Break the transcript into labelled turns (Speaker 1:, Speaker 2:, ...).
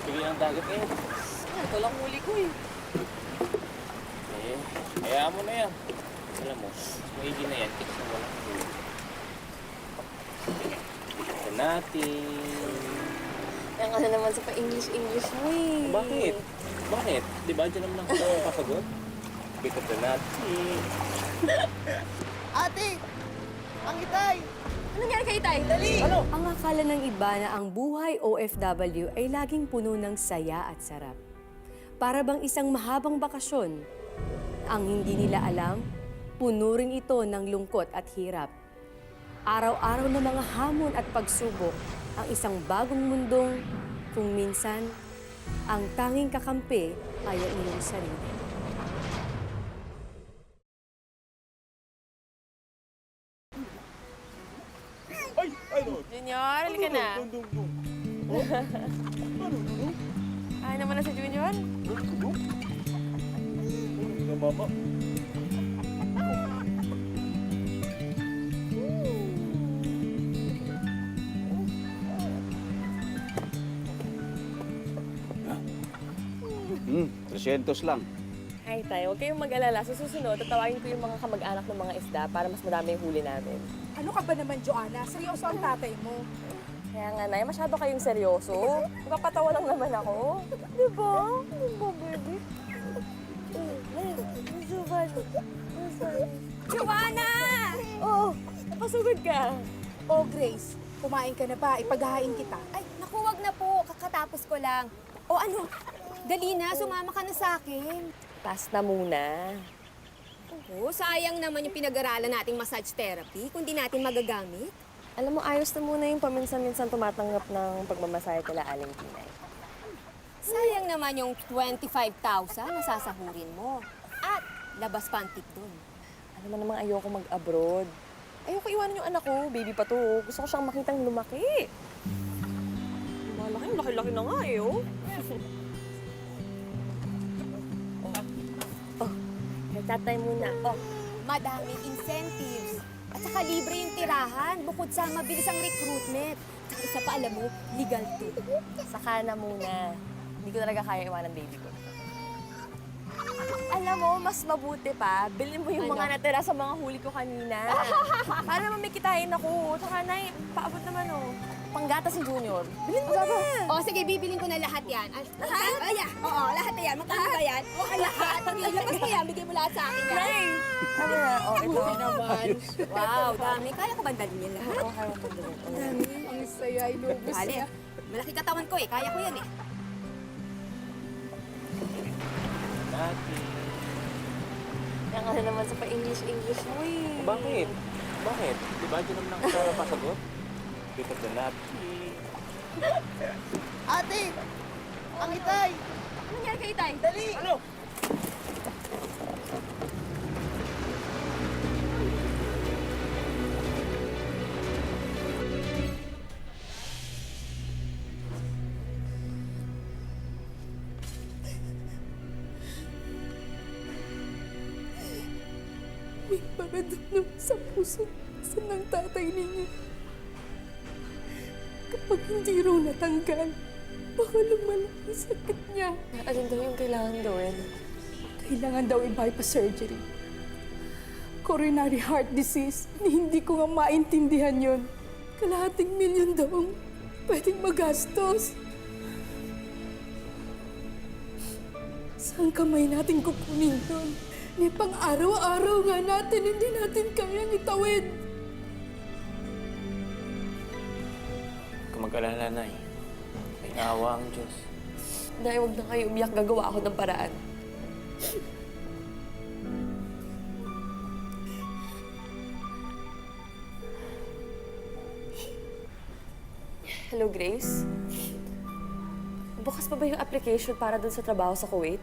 Speaker 1: Bigyan ng dagat eh.
Speaker 2: Ito lang huli ko eh.
Speaker 1: Eh, kaya mo na yan. Alam mo, maigi na yan. Kaya walang huli. Ito natin.
Speaker 2: Yan ka na naman sa pa-English mo eh.
Speaker 1: Bakit? Bakit? Di ba dyan naman ang kasagot? Ito natin.
Speaker 3: Ate! Ang itay!
Speaker 2: Ano nangyari kay Tay?
Speaker 3: Dali!
Speaker 1: Ano?
Speaker 4: Ang akala ng iba na ang buhay OFW ay laging puno ng saya at sarap. Para bang isang mahabang bakasyon. Ang hindi nila alam, puno rin ito ng lungkot at hirap. Araw-araw na mga hamon at pagsubok ang isang bagong mundong kung minsan ang tanging kakampi ay ang iyong sarili.
Speaker 2: Junior, halika na. Ay naman na si Junior.
Speaker 1: Mama.
Speaker 5: Hmm, 300 lang.
Speaker 2: Ay Tay, huwag kayong mag-alala. Sa susunod, tatawagin ko yung mga kamag-anak ng mga isda para mas madami yung huli namin.
Speaker 6: Ano ka ba naman, Joanna? Seryoso ang tatay mo.
Speaker 2: Kaya nga, Nay, masyado kayong seryoso. Magpapatawa lang naman ako. Di ba? Di ba, baby?
Speaker 6: Joanna!
Speaker 2: Oo, napasugod ka.
Speaker 6: Oh, Grace, kumain ka na ba? Ipaghahain kita.
Speaker 7: Ay, naku, wag na po. Kakatapos ko lang. O ano, dali na, sumama ka na sa akin.
Speaker 2: Pass na muna.
Speaker 7: Oo, sayang naman yung pinag-aralan nating massage therapy kung di natin magagamit.
Speaker 2: Alam mo, ayos na muna yung paminsan-minsan tumatanggap ng pagmamasahe kila Aling Tinay.
Speaker 7: Sayang naman yung 25,000 na sasahurin mo. At labas pa ang tip dun.
Speaker 2: Alam mo namang ayoko mag-abroad. Ayoko iwanan yung anak ko. Baby pa to. Gusto ko siyang makitang lumaki. Malaki, laki-laki na nga eh, oh. Tatay muna.
Speaker 7: Oh, madaming incentives. At saka libre yung tirahan bukod sa mabilisang recruitment. Tsaka isa pa, alam mo, legal to.
Speaker 2: Saka na muna. Hindi ko talaga kaya iwanan baby ko. Alam mo, mas mabuti pa, bilhin mo yung
Speaker 7: Ano?
Speaker 2: mga natira sa mga huli ko kanina. Para naman may kitain ako. Tsaka, Nay, paabot naman, oh. Panggata si Junior. Bilhin mo na.
Speaker 7: Oh, sige, bibilin ko na lahat yan. Lahat? Oo, lahat na yan. Magkano ba yan? Oo, lahat. Labas mo yan, bigay mo lahat sa akin yan.
Speaker 2: Nay! Ano na? Oh, ito.
Speaker 7: naman. Wow, dami. Kaya ko ba dalhin yan lahat?
Speaker 2: Oo, kaya mo din.
Speaker 6: Dami. Ang saya, inubos
Speaker 7: Kali,
Speaker 6: niya.
Speaker 7: malaki katawan ko eh. Kaya ko yan eh.
Speaker 1: Natin.
Speaker 2: Yan ka na naman sa pa-English mo eh.
Speaker 1: Bakit? Bakit? Di ba dyan naman ang kasagot? Ito natin.
Speaker 3: Ate! Ang itay!
Speaker 7: Ano nangyari kay Tay?
Speaker 3: Dali!
Speaker 1: Ano?
Speaker 6: may paradunong sa puso ng tatay ninyo. Kapag hindi raw natanggal, baka lumala ang sakit niya.
Speaker 2: Ano daw yung kailangan gawin?
Speaker 6: Kailangan daw i-bypass surgery. Coronary heart disease. Hindi ko nga maintindihan yon. Kalahating milyon daw ang pwedeng magastos. Saan kamay natin kukunin yun? May pang-araw-araw nga natin, hindi natin kayang itawid.
Speaker 1: Huwag ka mag-alala, Nay. May awa ang Diyos.
Speaker 2: Nay, huwag na kayo umiyak. Gagawa ako ng paraan. Hello, Grace? Bukas pa ba yung application para dun sa trabaho sa Kuwait?